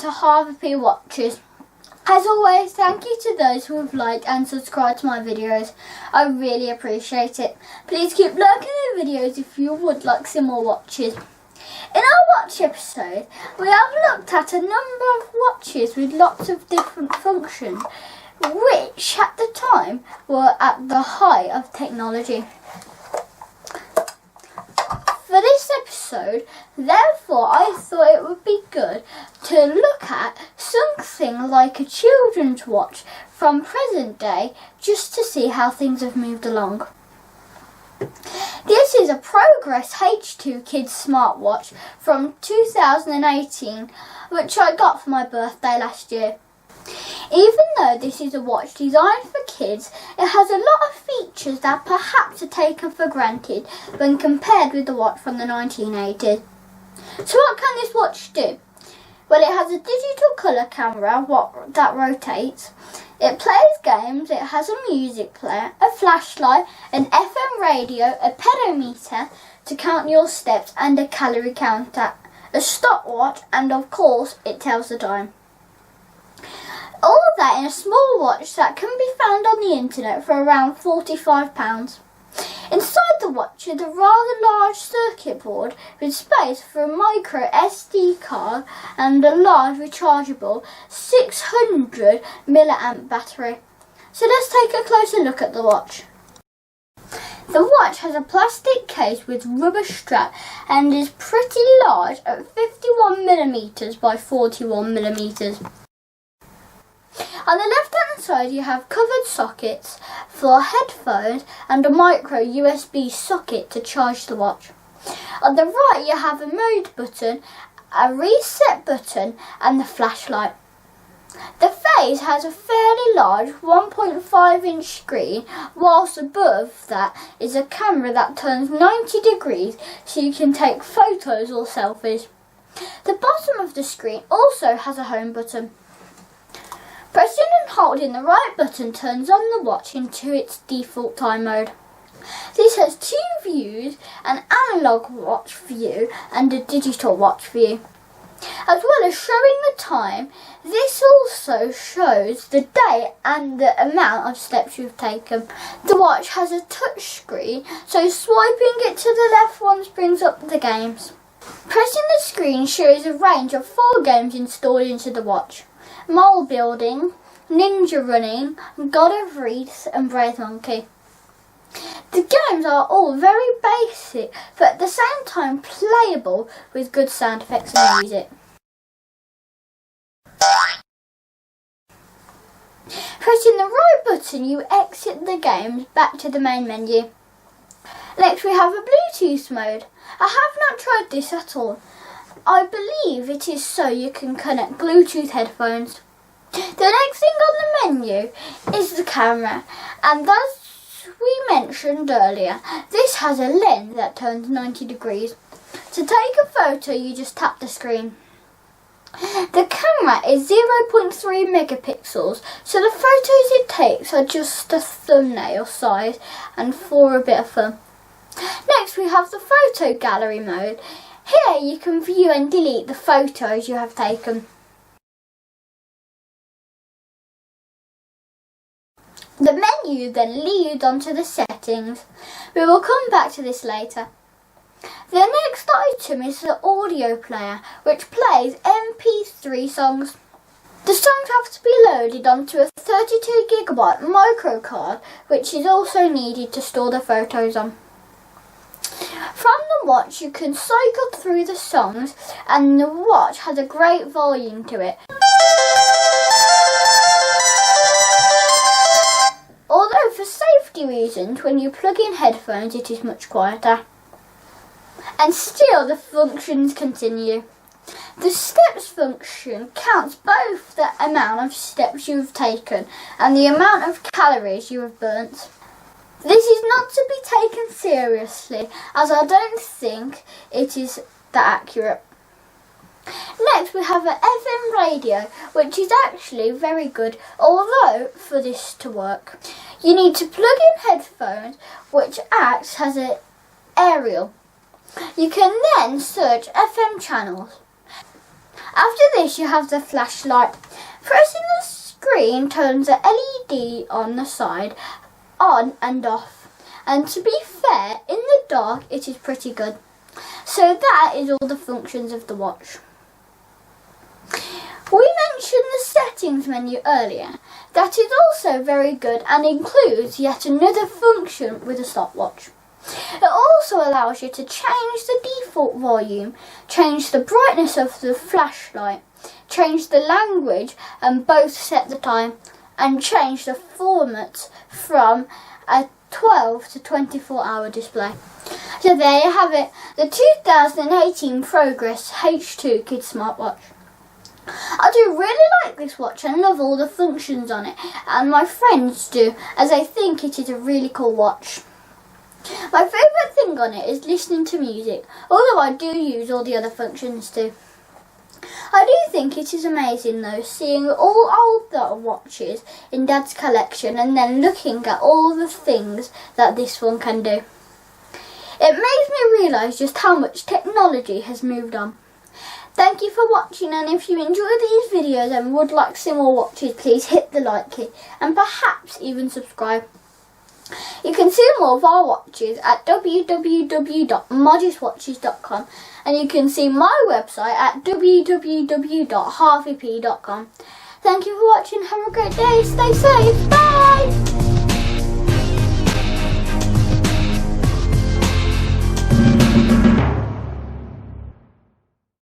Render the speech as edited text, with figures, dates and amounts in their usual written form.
to Harvey Watches. As always, thank you to those who have liked and subscribed to my videos. I really appreciate it. Please keep liking the videos if you would like some more watches. In our watch episode, we have looked at a number of watches with lots of different functions, which at the time were at the height of technology. For this episode, therefore, I thought it would be good to look at something like a children's watch from present day, just to see how things have moved along. This is a Prograce H2 Kid smartwatch from 2018, which I got for my birthday last year. Even though this is a watch designed for kids, it has a lot of features that perhaps are taken for granted when compared with the watch from the 1980s. So what can this watch do? Well, it has a digital colour camera that rotates. It plays games, it has a music player, a flashlight, an FM radio, a pedometer to count your steps and a calorie counter, a stopwatch, and of course it tells the time. All of that in a small watch that can be found on the internet for around £45. Inside the watch is a rather large circuit board with space for a micro SD card and a large rechargeable 600 mAh battery. So let's take a closer look at the watch. The watch has a plastic case with rubber strap and is pretty large at 51mm by 41mm. On the left hand side you have covered sockets for headphones and a micro USB socket to charge the watch. On the right you have a mode button, a reset button and the flashlight. The face has a fairly large 1.5-inch screen, whilst above that is a camera that turns 90 degrees so you can take photos or selfies. The bottom of the screen also has a home button. Pressing and holding the right button turns on the watch into its default time mode. This has two views, an analog watch view and a digital watch view. As well as showing the time, this also shows the day and the amount of steps you've taken. The watch has a touch screen, so swiping it to the left once brings up the games. Pressing the screen shows a range of 4 games installed into the watch: Mole Building, Ninja Running, God of Wreaths and Brave Monkey. The games are all very basic, but at the same time playable with good sound effects and music. Pressing the right button you exit the games back to the main menu. Next we have a Bluetooth mode. I have not tried this at all. I believe it is so you can connect Bluetooth headphones. The next thing on the menu is the camera, and as we mentioned earlier, this has a lens that turns 90 degrees. To take a photo you just tap the screen. The camera is 0.3 megapixels, so the photos it takes are just a thumbnail size and for a bit of fun. Next we have the photo gallery mode. Here you can view and delete the photos you have taken. The menu then leads onto the settings. We will come back to this later. The next item is the audio player, which plays MP3 songs. The songs have to be loaded onto a 32GB micro card, which is also needed to store the photos on. From the watch you can cycle through the songs, and the watch has a great volume to it. Although for safety reasons, when you plug in headphones it is much quieter. And still the functions continue. The steps function counts both the amount of steps you've taken and the amount of calories you have burnt. This is not to be taken seriously, as I don't think it is that accurate. Next we have an FM radio, which is actually very good, although for this to work you need to plug in headphones, which acts as an aerial. You can then search FM channels. After this, you have the flashlight. Pressing the screen turns the LED on the side on and off. And to be fair, in the dark it is pretty good. So that is all the functions of the watch. We mentioned the settings menu earlier. That is also very good and includes yet another function with a stopwatch. It also allows you to change the default volume, change the brightness of the flashlight, change the language and both set the time, and change the format from a 12 to 24-hour display. So there you have it, the 2018 Prograce H2 Kid smartwatch. I do really like this watch and love all the functions on it, and my friends do, as I think it is a really cool watch. My favourite thing on it is listening to music, although I do use all the other functions too. I do think it is amazing though, seeing all older watches in Dad's collection and then looking at all the things that this one can do. It makes me realise just how much technology has moved on. Thank you for watching, and if you enjoy these videos and would like some more watches, please hit the like key and perhaps even subscribe. You can see more of our watches at www.modestwatches.com, and you can see my website at www.harveyp.com. Thank you for watching, have a great day, stay safe, bye!